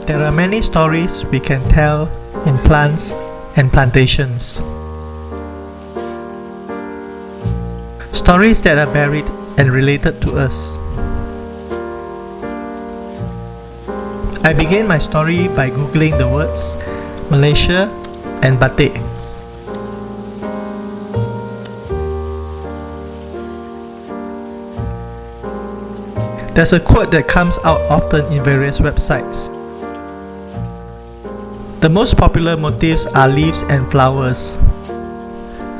There are many stories we can tell in plants and plantations. Stories that are buried and related to us. I began my story by googling the words Malaysia and batik. There's a quote that comes out often in various websites. The most popular motifs are leaves and flowers.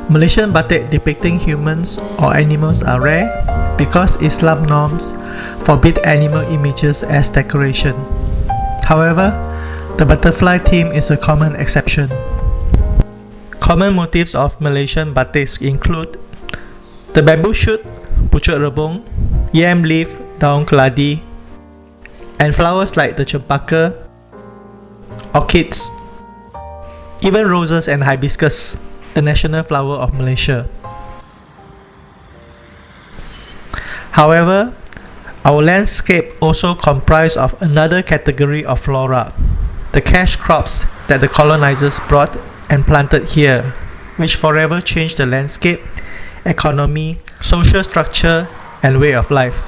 Malaysian batik depicting humans or animals are rare because Islam norms forbid animal images as decoration. However, the butterfly theme is a common exception. Common motifs of Malaysian batiks include the bamboo shoot, pucuk rebung, yam leaf, daun keladi, and flowers like the cempaka, orchids, even roses and hibiscus, the national flower of Malaysia. However, our landscape also comprised of another category of flora, the cash crops that the colonizers brought and planted here, which forever changed the landscape, economy, social structure, and way of life.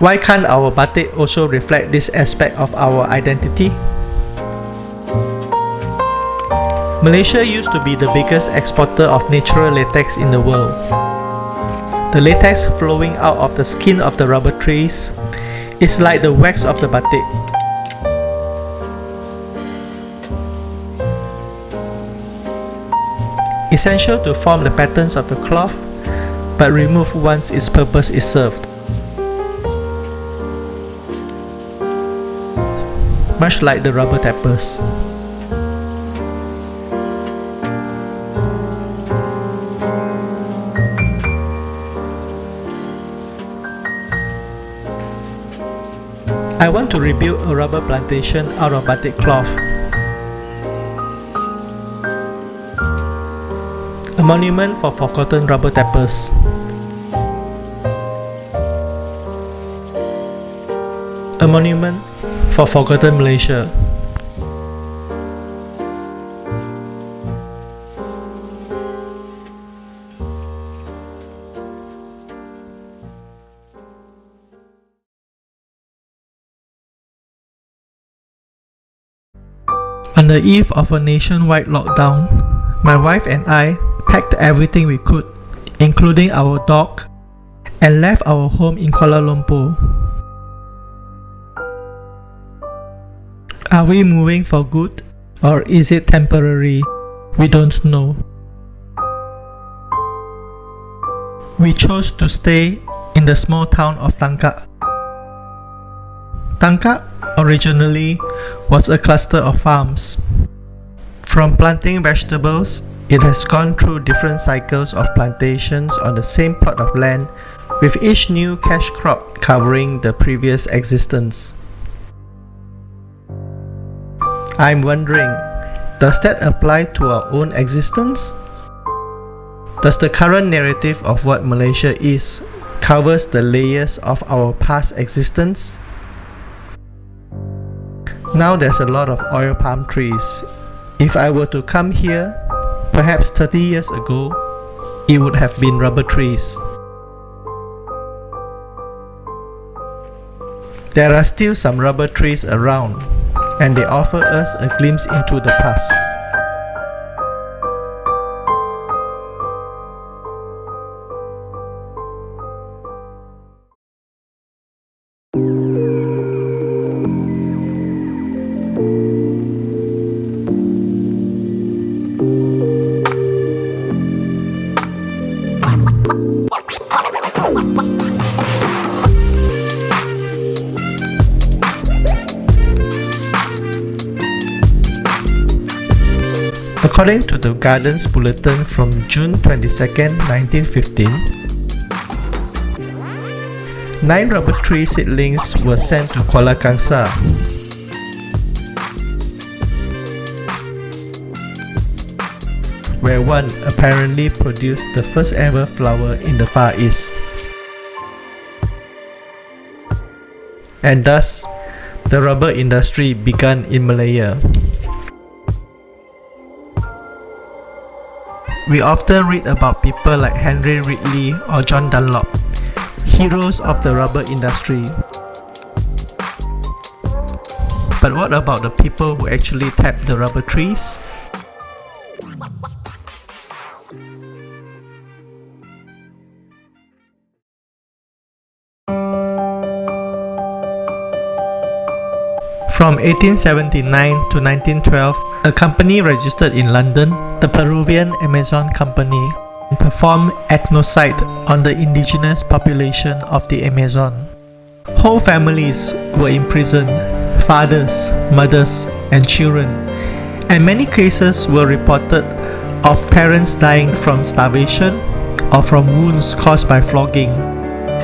Why can't our batik also reflect this aspect of our identity? Malaysia used to be the biggest exporter of natural latex in the world. The latex flowing out of the skin of the rubber trees is like the wax of the batik. Essential to form the patterns of the cloth, but removed once its purpose is served. Much like the rubber tappers. I want to rebuild a rubber plantation out of batik cloth. A monument for forgotten rubber tappers. A monument for forgotten Malaysia. On the eve of a nationwide lockdown, my wife and I packed everything we could, including our dog, and left our home in Kuala Lumpur. Are we moving for good, or is it temporary? We don't know. We chose to stay in the small town of Tangkak. Tangkak originally was a cluster of farms. From planting vegetables, it has gone through different cycles of plantations on the same plot of land, with each new cash crop covering the previous existence. I'm wondering, does that apply to our own existence? Does the current narrative of what Malaysia is covers the layers of our past existence? Now there's a lot of oil palm trees. If I were to come here, perhaps 30 years ago, it would have been rubber trees. There are still some rubber trees around, and they offer us a glimpse into the past. According to the Gardens Bulletin from June 22, 1915, 9 rubber tree seedlings were sent to Kuala Kangsar. Where one apparently produced the first ever flower in the Far East. and thus the rubber industry began in Malaya. We often read about people like Henry Ridley or John Dunlop, heroes of the rubber industry. But what about the people who actually tapped the rubber trees? From 1879 to 1912, a company registered in London, the Peruvian Amazon Company, performed ethnocide on the indigenous population of the Amazon. Whole families were imprisoned, fathers, mothers, and children, and many cases were reported of parents dying from starvation or from wounds caused by flogging.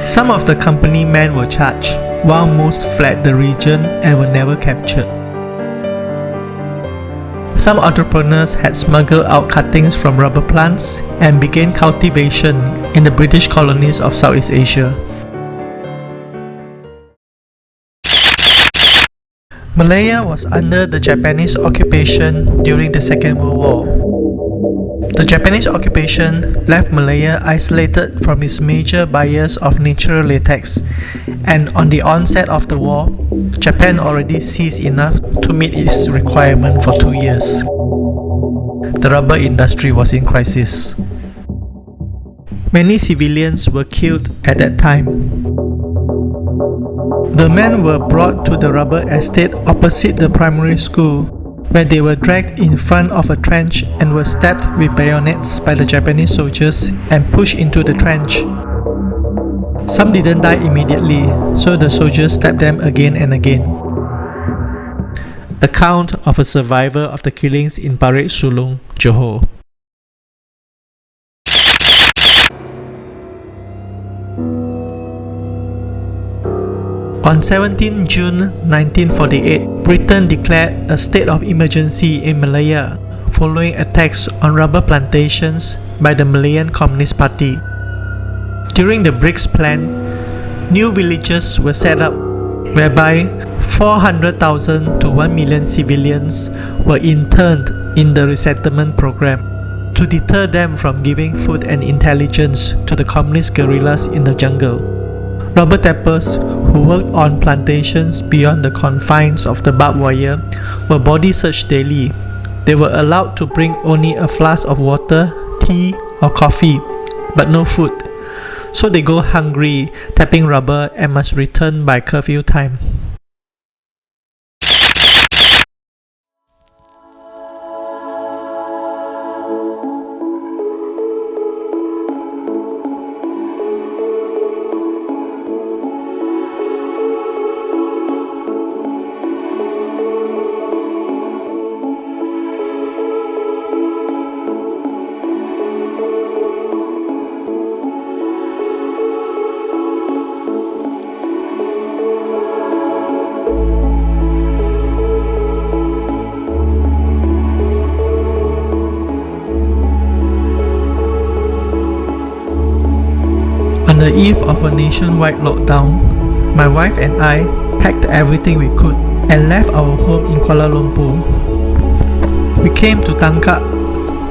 Some of the company men were charged, while most fled the region and were never captured. Some entrepreneurs had smuggled out cuttings from rubber plants and began cultivation in the British colonies of Southeast Asia. Malaya was under the Japanese occupation during the Second World War. The Japanese occupation left Malaya isolated from its major buyers of natural latex, and on the onset of the war, Japan already seized enough to meet its requirement for 2 years. The rubber industry was in crisis. Many civilians were killed at that time. The men were brought to the rubber estate opposite the primary school, where they were dragged in front of a trench and were stabbed with bayonets by the Japanese soldiers and pushed into the trench. Some didn't die immediately, so the soldiers stabbed them again and again. Account of a survivor of the killings in Parit Sulong, Johor. On 17 June 1948, Britain declared a state of emergency in Malaya following attacks on rubber plantations by the Malayan Communist Party. During the BRICS plan, new villages were set up whereby 400,000 to 1 million civilians were interned in the resettlement program to deter them from giving food and intelligence to the communist guerrillas in the jungle. Rubber tappers who worked on plantations beyond the confines of the barbed wire were body searched daily. They were allowed to bring only a flask of water, tea, or coffee, but no food. So they go hungry, tapping rubber, and must return by curfew time. On the eve of a nationwide lockdown, my wife and I packed everything we could and left our home in Kuala Lumpur. We came to Tangkak,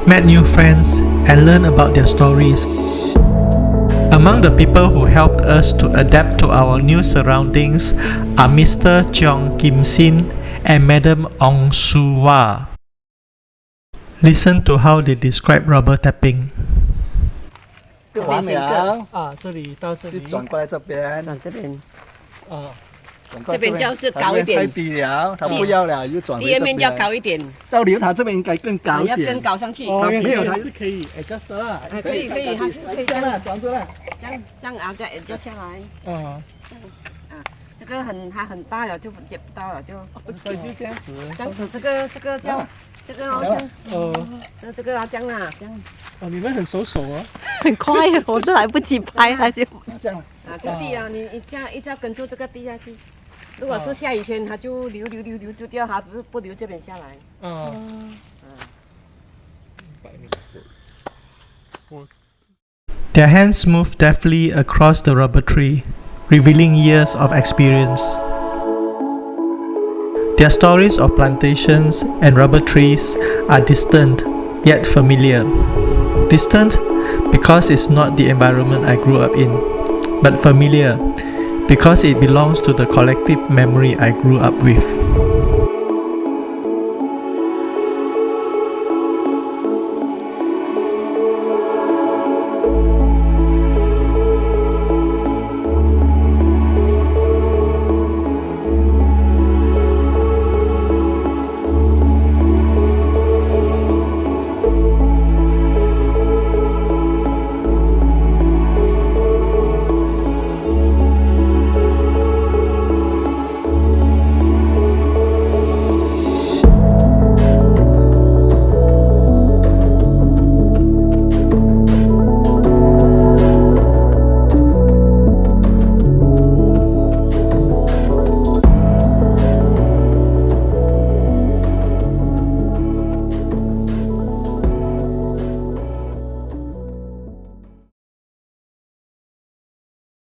met new friends, and learned about their stories. Among the people who helped us to adapt to our new surroundings are Mr. Cheong Kim Sin and Madam Ong Su Wa. Listen to how they describe rubber tapping. 完了，这里到这就转过来这边，这边，转过来这边就是高一点太低了，他不要了，又转回这第二面要边。高一点，照理他这边应该更高一点。要更高上去。哦没有，他是可以 adjust 的啦。可以，它可以这样了，转过来。这样再就下来。嗯，这个它很大了，就接不到了，就所以就这样子。这样子，这个这样，这个这个要这样啦，这样。哦，你们很熟手哦。很快，我都来不及拍它就。这样。就地啊，你一定要跟住这个地下去。如果是下雨天，它就流就掉，它不流这边下来。Their hands moved deftly across the rubber tree, revealing years of experience. Their stories of plantations and rubber trees are distant yet familiar. Distant because it's not the environment I grew up in, but familiar because it belongs to the collective memory I grew up with.